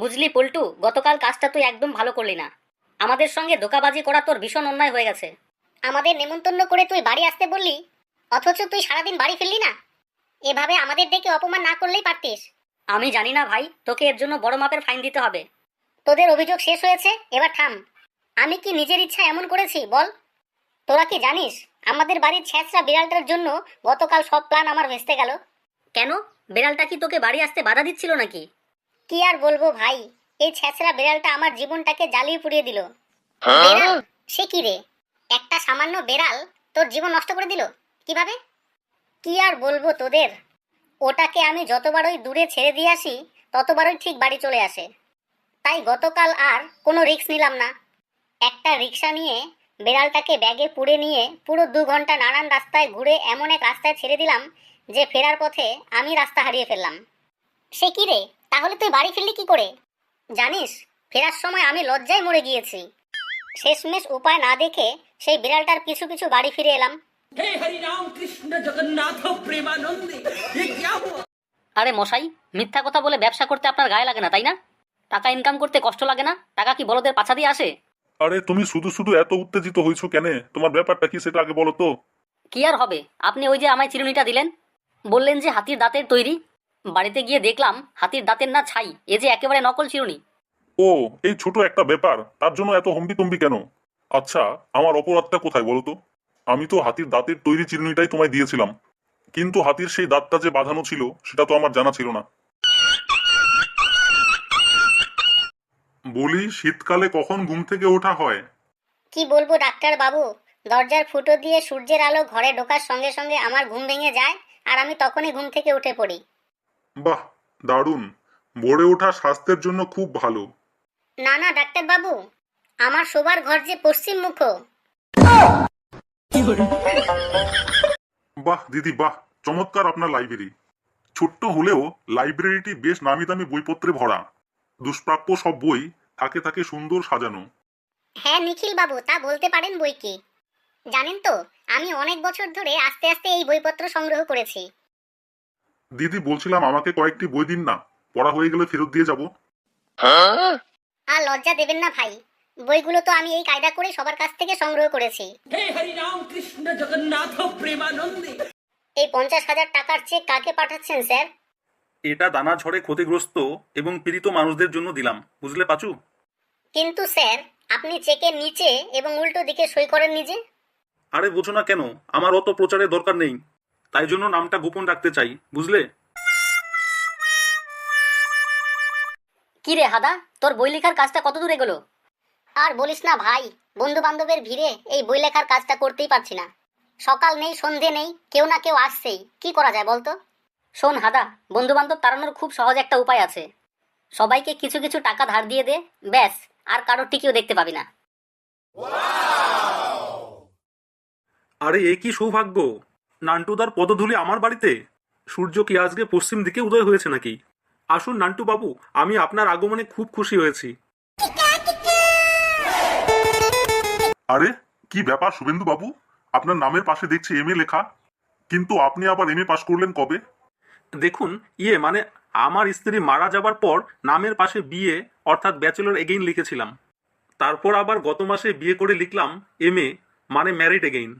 বুঝলি পল্টু, গতকাল কাজটা তুই একদম ভালো করলি না। আমাদের সঙ্গে ধোঁকাবাজি করা তোর ভীষণ অন্যায় হয়ে গেছে। আমাদের নেমন্তন্ন করে তুই বাড়ি আসতে বললি, অথচ তুই সারাদিন বাড়ি ফিরলি না। এভাবে আমাদের ডেকে অপমান না করলেই পারতিস। আমি জানি না ভাই, তোকে এর জন্য বড় মাপের ফাইন দিতে হবে। তোদের অভিযোগ শেষ হয়েছে, এবার থাম। আমি কি নিজের ইচ্ছা এমন করেছি বল? তোরা কি জানিস আমাদের বাড়ির ছেঁচড়া বিড়ালটার জন্য গতকাল সব প্ল্যান আমার ভেস্তে গেল। কেন? বিড়ালটা কি তোকে বাড়ি আসতে বাধা দিচ্ছিল নাকি? কি আর বলবো ভাই, এই ছেঁচড়া বিড়ালটা আমার জীবনটাকে জ্বালিয়ে পুড়িয়ে দিল। বেড়াল? সে কি রে, একটা সামান্য বেড়াল তোর জীবন নষ্ট করে দিল কিভাবে? কি আর বলবো তোদের, ওটাকে আমি যতবারই দূরে ছেড়ে দিয়ে আসি ততবারই ঠিক বাড়ি চলে আসে। তাই গতকাল আর কোনো রিস্ক নিলাম না। একটা রিক্সা নিয়ে বেড়ালটাকে ব্যাগে পুড়ে নিয়ে পুরো 2 ঘন্টা নানান রাস্তায় ঘুরে এমন এক রাস্তায় ছেড়ে দিলাম যে ফেরার পথে আমি রাস্তা হারিয়ে ফেললাম। সে কি রে, তাহলে তুই বাড়ি ফিরলি কি করে? জানিস, ফেরার সময় আমি লজ্জায় মরে গিয়েছি। শেষমেশ উপায় না দেখে সেই বিড়ালটার পিছু পিছু বাড়ি ফিরে এলাম। हे हरि राम कृष्ण जगन्नाथ प्रेमानंद, ये क्या हुआ? আরে মশাই, মিথ্যা কথা বলে ব্যবসা করতে আপনার গায়ে লাগে না তাই না? টাকা ইনকাম করতে কষ্ট লাগে না? টাকা কি বলদের পাছা দিয়ে আসে? আরে তুমি শুধু শুধু এত উত্তেজিত হয়েছো কেন? তোমার ব্যাপারটা কি সেটা আগে বলো তো। কি আর হবে, আপনি ওই যে আমায় চিরুনিটা দিলেন, বললেন যে হাতির দাঁতের তৈরি। বাড়িতে গিয়ে দেখলাম হাতির দাঁতের না ছাই, এ যে একেবারে নকল চিরুনি। ও, এই ছোট একটা ব্যাপার, তার জন্য এত হম্বিতম্বি কেন? আচ্ছা, আমার অপরাধটা কোথায় বলো তো? আমি তো হাতির দাঁতের তৈরি চিরুনিটাই তোমায় দিয়েছিলাম, কিন্তু হাতির সেই দাঁতটা যে বাঁধানো ছিল সেটা তো আমার জানা ছিল না। বলি, শীতকালে কখন ঘুম থেকে ওঠা হয়? কি বলবো ডাক্তার বাবু, দরজার ফুটো দিয়ে সূর্যের আলো ঘরে ঢোকার সঙ্গে সঙ্গে আমার ঘুম ভেঙে যায় আর আমি তখনই ঘুম থেকে উঠে পড়ি। বাহ, দারুণ। ভোরে ওঠা স্বাস্থ্যের জন্য খুব ভালো। না না ডাক্তার বাবু, আমার শোবার ঘর যে পশ্চিম মুখ। বাহ দিদি, বাহ, চমৎকার আপনার লাইব্রেরি। ছোট্ট হলেও লাইব্রেরিটি বেশ নামি দামি বইপত্রে ভরা। দুষ্প্রাপ্য সব বই থাকে থাকে সুন্দর সাজানো। হ্যাঁ নিখিল বাবু, তা বলতে পারেন বই কি। জানেন তো, আমি অনেক বছর ধরে আস্তে আস্তে এই বইপত্র সংগ্রহ করেছি। দিদি, বলছিলাম আমাকে কয়েকটি বই দিন না, পড়া হয়ে গেলে ফেরত দিয়ে যাব। আর লজ্জা দেবেন না ভাই, বইগুলো তো আমি এই কায়দা করে সবার কাছ থেকে সংগ্রহ করেছি। हे हरि राम कृष्ण जगन्नाथ प्रेमानंद। এই 50,000 টাকার চেক কাকে পাঠাচ্ছেন স্যার? এটা দানা ঝড়ে ক্ষতিগ্রস্ত এবং পীড়িত মানুষদের জন্য দিলাম, বুঝলে পাচু? কিন্তু স্যার, আপনি চেকের নিচে এবং উল্টো দিকে সই করেন নিজে। আরে বোঝো না কেন, আমার অত প্রচারের দরকার নেই, তাই জন্য নামটা গোপন রাখতে চাই, বুঝলে? কি রে হাদা, তোর বই লেখার কাজটা কত দূরে গেলো? আর বলিস না ভাই, বন্ধু বান্ধবের ভিড়ে এই বই লেখার কাজটা করতেই পারছি না। সকাল নেই সন্ধে নেই, কেউ না কেউ আসছেই, কি করা যায় বলতো? শোন হাদা, বন্ধু বান্ধব তাড়ানোর খুব সহজ একটা উপায় আছে। সবাইকে কিছু কিছু টাকা ধার দিয়ে দে, ব্যাস, আর কারোর টিকিও দেখতে পাবি না। আরে এ কি সৌভাগ্য! নান্টুদার পদধূলি আমার বাড়িতে। সূর্য কি আজকে পশ্চিম দিকে উদয় হয়েছে নাকি? আসুন নান্টু বাবু, আমি আপনার আগমনে খুব খুশি হয়েছি। আরে কি ব্যাপার শুভেন্দু বাবু, আপনার নামের পাশে দেখছি এমএ লেখা, কিন্তু আপনি আবার এমএ পাশ করলেন কবে? দেখুন, মানে আমার স্ত্রী মারা যাবার পর নামের পাশে বিয়ে অর্থাৎ ব্যাচেলর এগেইন লিখেছিলাম। তারপর আবার গত মাসে বিয়ে করে লিখলাম এমএ, মানে ম্যারিড এগেইন।